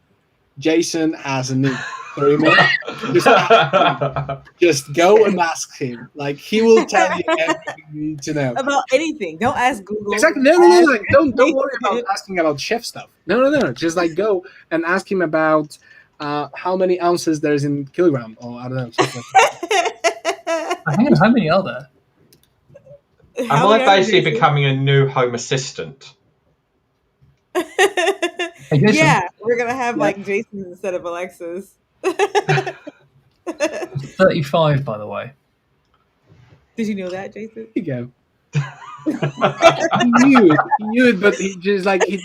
Jason has a nick. So remember, just ask him. Just go and ask him. Like he will tell you everything you need to know about anything. Don't ask Google. Exactly. No. Like, don't worry about asking about chef stuff. No. Just like go and ask him about how many ounces there's in kilogram, or I don't know, something like that. Hang on, how many are there? Am I basically becoming a new home assistant? Yeah, we're gonna have like Jason instead of Alexis. 35, by the way. Did you know that, Jason? There you go. He knew it, but he just like he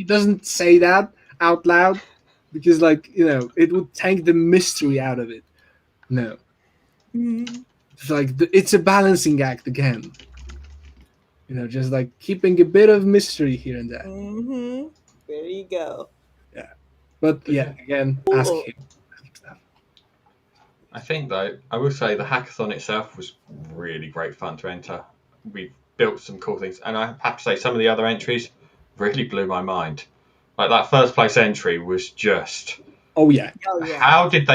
doesn't say that out loud because like it would take the mystery out of it. No, it's like it's a balancing act again. Just like keeping a bit of mystery here and there. Mm-hmm. There you go. Yeah, but yeah, again, ask him. I think though, I will say the hackathon itself was really great fun to enter. We built some cool things, and I have to say some of the other entries really blew my mind. Like that first place entry was just. Oh yeah. How did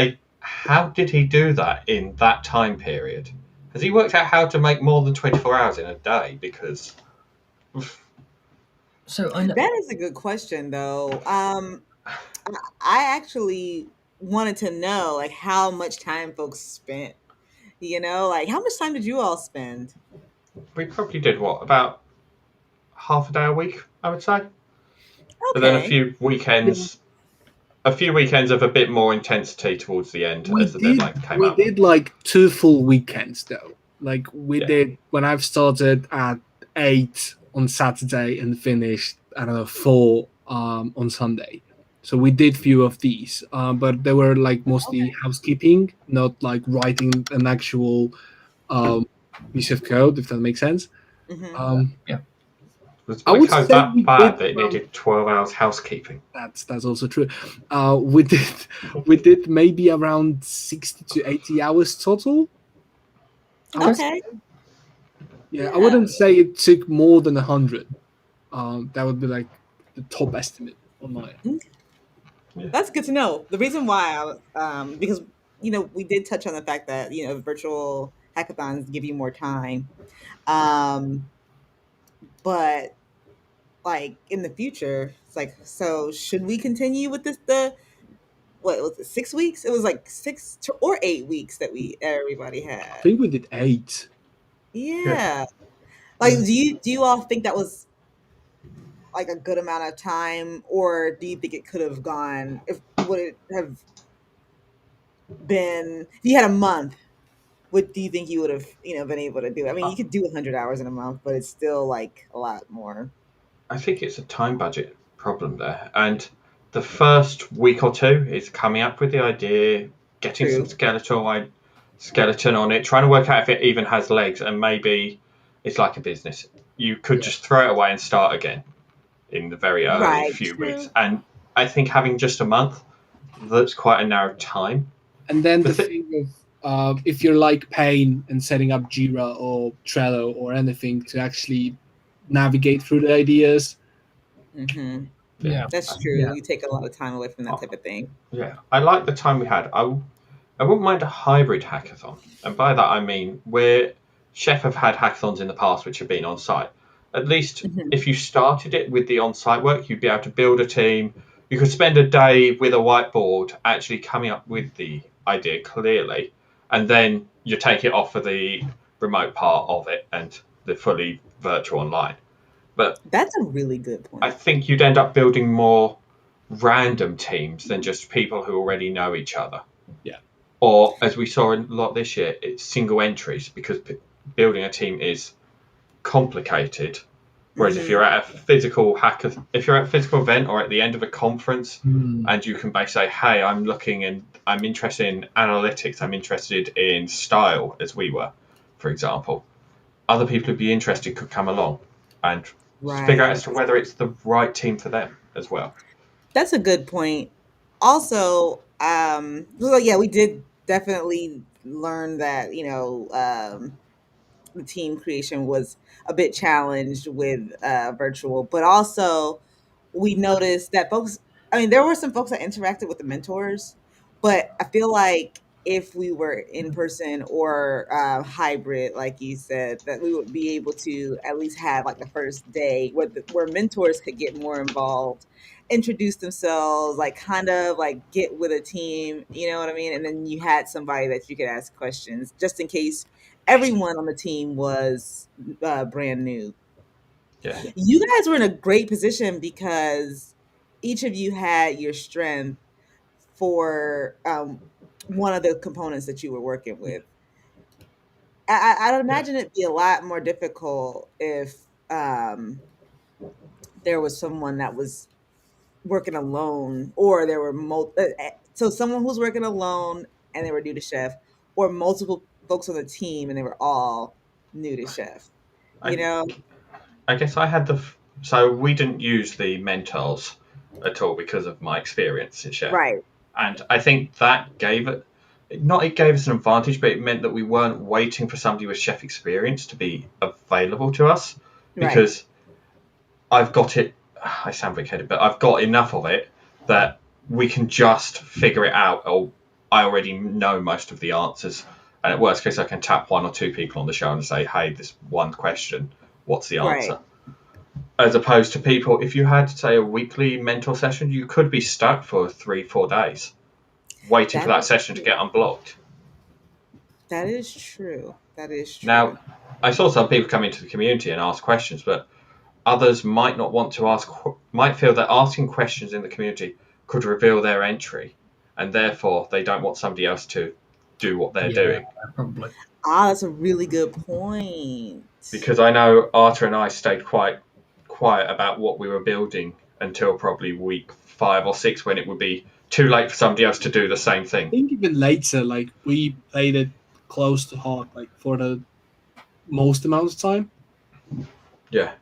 he do that in that time period? Has he worked out how to make more than 24 hours in a day? Because that is a good question, though. I actually wanted to know like how much time folks spent. Like how much time did you all spend? We probably did about half a day a week, I would say. Okay. But then a few weekends of a bit more intensity towards the end as the deadline came up. We did like 2 full weekends though. Like we did when I've started at 8 on Saturday and finished 4 on Sunday. So we did few of these, but they were like mostly housekeeping, not like writing an actual piece of code, if that makes sense. Yeah. I would say that bad that it needed 12 hours housekeeping. That's also true. We did maybe around 60 to 80 hours total. Okay. Yeah, I wouldn't say it took more than 100. That would be like the top estimate on mine. Yeah. That's good to know. The reason why, because we did touch on the fact that virtual hackathons give you more time, but like in the future, it's like, so should we continue with this? What was it? 6 weeks? It was like 6 or 8 weeks that everybody had. I think we did 8. Yeah. Like, do you all think that was like a good amount of time, or do you think it could have gone? Would it have been? If you had a month, what do you think you would have been able to do? I mean, you could do 100 hours in a month, but it's still like a lot more. I think it's a time budget problem there, and the first week or two is coming up with the idea, getting some skeleton on it, trying to work out if it even has legs, and maybe it's like a business. You could just throw it away and start again in the very early few weeks. And I think having just a month, that's quite a narrow time. And then the thing of if you're like Payne and setting up Jira or Trello or anything to actually navigate through the ideas. Mm-hmm. Yeah, that's true. Yeah. You take a lot of time away from that type of thing. Yeah, I like the time we had. I wouldn't mind a hybrid hackathon, and by that I mean where Chef have had hackathons in the past which have been on site. At least if you started it with the on-site work, you'd be able to build a team. You could spend a day with a whiteboard actually coming up with the idea clearly, and then you take it off for the remote part of it and the fully virtual online. But that's a really good point. I think you'd end up building more random teams than just people who already know each other. Yeah. Or, as we saw a lot this year, it's single entries, because building a team is complicated. Whereas if you're at a physical event or at the end of a conference, and you can basically say, hey, I'm looking and I'm interested in analytics, I'm interested in style, as we were, for example, other people who'd be interested could come along and figure out as to whether it's the right team for them as well. That's a good point. also, yeah, we did definitely learn that, the team creation was a bit challenged with virtual, but also we noticed that folks, I mean, there were some folks that interacted with the mentors, but I feel like if we were in person or hybrid, like you said, that we would be able to at least have like the first day where mentors could get more involved, introduce themselves, like kind of like get with a team, you know what I mean? And then you had somebody that you could ask questions just in case everyone on the team was brand new. Yeah. You guys were in a great position because each of you had your strength for one of the components that you were working with. I'd Yeah. imagine it'd be a lot more difficult if um, there was someone that was working alone, or there were so someone who's working alone and they were new to chef, or multiple folks on the team and they were all new to chef. You I, know, I guess I had so we didn't use the mentors at all because of my experience in chef, right, and I think that gave it gave us an advantage, but it meant that we weren't waiting for somebody with chef experience to be available to us right. because I've got it. I sound big-headed, but I've got enough of it that we can just figure it out, or I already know most of the answers. And at worst case, I can tap one or two people on the show and say, "Hey, this one question, what's the Right. answer?" As opposed to people, if you had, say, a weekly mentor session, you could be stuck for 3-4 days waiting for That that is session to true. get unblocked. That is true. That is Now, true. I saw some people come into the community and ask questions, but others might not want to ask, might feel that asking questions in the community could reveal their entry, and therefore they don't want somebody else to do what they're Yeah, doing. probably. Ah, that's a really good point. Because I know Arta and I stayed quite quiet about what we were building until probably week 5 or 6, when it would be too late for somebody else to do the same I thing. think even later, like we played it close to heart, like for the most amount of time. Yeah,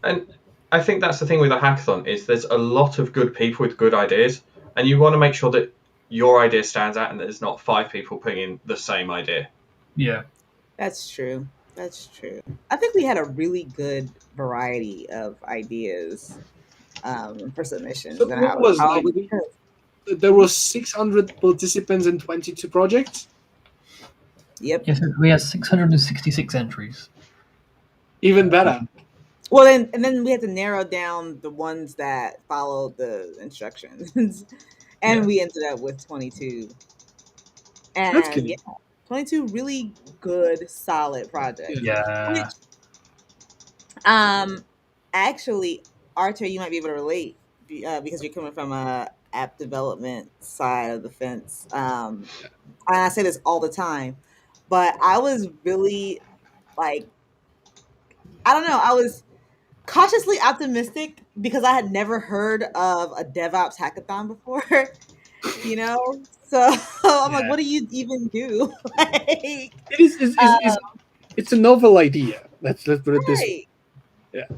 and I think that's the thing with a hackathon is there's a lot of good people with good ideas, and you want to make sure that your idea stands out and there's not 5 people putting in the same idea. Yeah. That's true. That's true. I think we had a really good variety of ideas for So submissions, and what was I like was there Mhm. was 600 participants and 22 projects. Yep. Yes, we had 666 entries. Even better. Well, then we had to narrow down the ones that followed the instructions, and Yeah. we ended up with 22. That's And yeah, good. 22 really good, solid Yeah. projects. Yeah. Which, um, actually, Archer, you might be able to relate because you're coming from a app development side of the fence. And I say this all the time, but I was really like, I don't know, I was cautiously optimistic because I had never heard of a DevOps hackathon before, you know? So I'm like, Yeah. what do you even do? Like, It it's a novel idea. Let's put it this way. right. Yeah.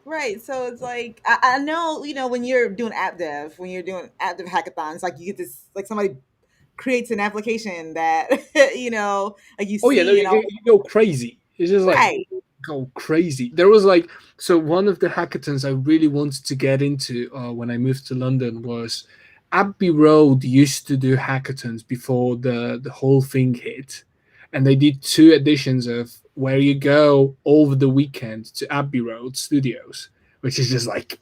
Right. So it's like I know, when you're doing app dev, when you're doing app dev hackathons, like you get this, like somebody creates an application that like you Oh yeah, no, see and all. you go crazy. It's just like Right. go crazy. There was like so one of the hackathons I really wanted to get into when I moved to London was Abbey Road used to do hackathons before the whole thing hit, and they did two editions of where you go over the weekend to Abbey Road Studios, which is just like,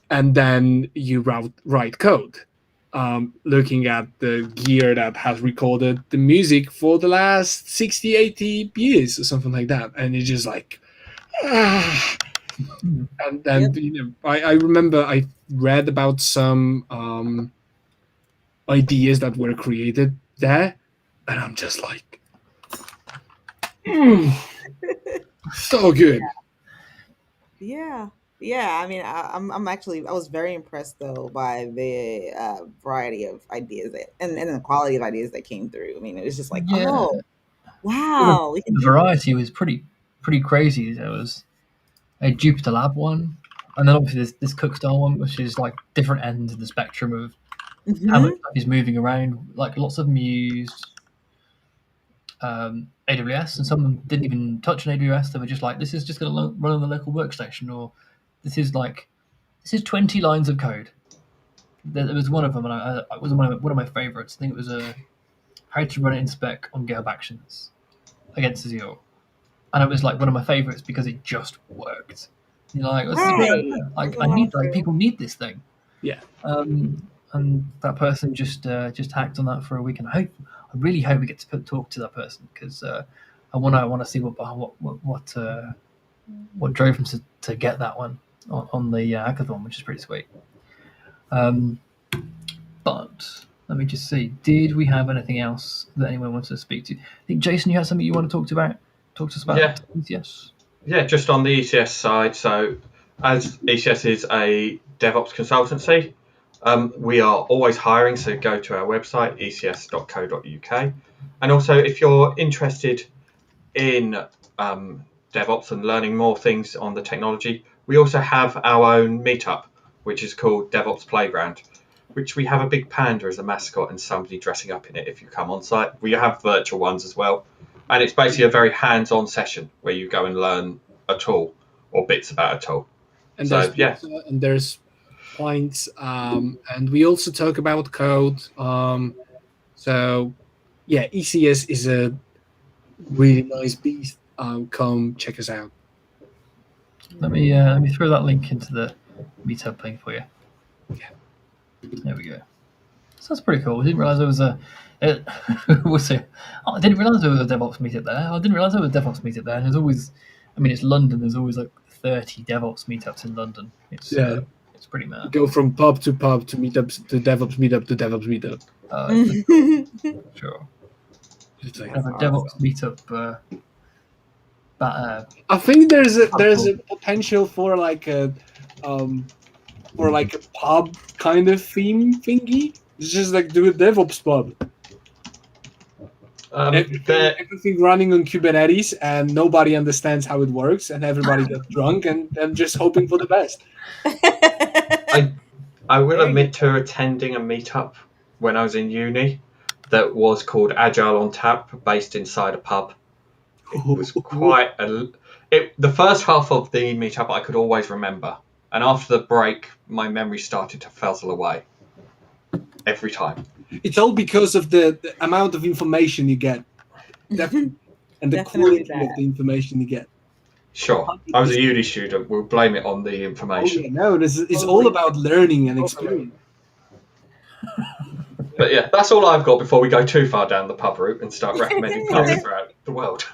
and then you write code. Looking at the gear that has recorded the music for the last 60, 80 years or something like that. And it's just like, ah. And then, Yep. I remember I read about some ideas that were created there. And I'm just like, mm, so good. Yeah. Yeah. I mean, I'm actually, I was very impressed though by the variety of ideas and the quality of ideas that came through. I mean, it was just like, Yeah. oh, Well, wow, we can the do this. variety was pretty crazy. There was a Jupiter Lab one. And then obviously there's this Cookstyle one, which is like different ends of the spectrum of how much stuff is moving around. Like lots of them used AWS, and some of them didn't even touch an AWS. They were just like, this is just going to run on the local workstation, or this is 20 lines of code. There was one of them, and it was one of my favorites. I think it was how to run it in spec on GitHub Actions against Azure, and it was like one of my favorites because it just worked. You're like, people need this thing. Yeah. And that person just hacked on that for a week, and I really hope we get to talk to that person, because I want to see what drove him to get that one on the hackathon, which is pretty sweet. But let me just see. Did we have anything else that anyone wants to speak to? I think Jason, you had something you want to talk to us about. Yeah. ECS. Yeah, just on the ECS side. So, as ECS is a DevOps consultancy, we are always hiring. So go to our website, ecs.co.uk. And also, if you're interested in DevOps and learning more things on the technology, we also have our own meetup, which is called DevOps Playground, which we have a big panda as a mascot and somebody dressing up in it if you come on site. We have virtual ones as well. And it's basically a very hands-on session where you go and learn a tool or bits about a tool. And so, there's points, and we also talk about code. So, yeah, ECS is a really nice beast. Come check us out. Let me throw that link into the meetup link for you. Yeah. There we go. So that's pretty cool. I didn't realize there was I didn't realize there was a DevOps meetup there. I didn't realize there was a DevOps meetup there. And there's always, it's London. There's always like 30 DevOps meetups in London. It's pretty mad. Go from pub to meetups to DevOps meetup to DevOps meetup. Sure. It's like, have a DevOps meetup. I think there's a potential for like a pub kind of theme thingy. It's just like do a DevOps pub. Everything running on Kubernetes, and nobody understands how it works, and everybody gets drunk and just hoping for the best. I will admit to attending a meetup when I was in uni that was called Agile on Tap, based inside a pub. It was quite the first half of the meetup I could always remember, and after the break my memory started to fizzle away every time. It's all because of the amount of information you get, and the quality of the information you get. Sure, I was a uni student. We'll blame it on the information. It's all about learning and experience. But yeah, that's all I've got before we go too far down the pub route and start recommending pubs throughout the world.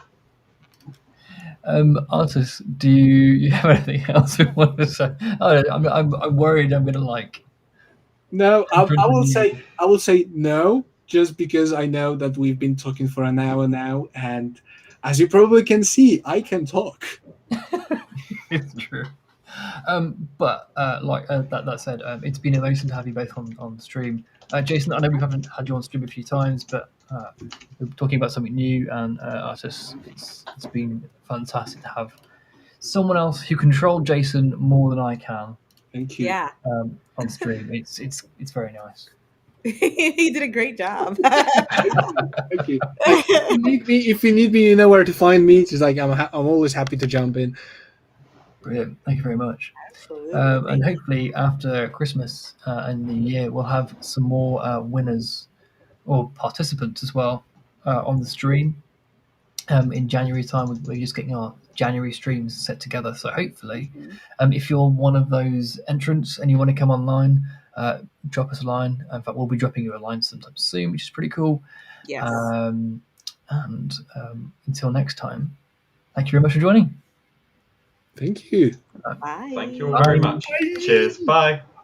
Artis, do you have anything else you want to say? I'm worried I'm gonna No, I will say no, just because I know that we've been talking for an hour now, and as you probably can see, I can talk. It's true. But that said, it's been amazing to have you both on the stream. Jason, I know we haven't had you on stream a few times, but we're talking about something new, and Artis, it's been fantastic to have someone else who controlled Jason more than I can. Thank you. Yeah. On stream, it's very nice. He did a great job. Thank you. If you need me, you know where to find me. It's like I'm always happy to jump in. Brilliant. Thank you very much. Absolutely. And hopefully after Christmas and the year, we'll have some more winners or participants as well on the stream. In January time, we're just getting our January streams set together. So hopefully, if you're one of those entrants and you want to come online, drop us a line. In fact, we'll be dropping you a line sometime soon, which is pretty cool. Yes. And until next time, thank you very much for joining. Thank you. Bye. Thank you all very much. Cheers. Bye.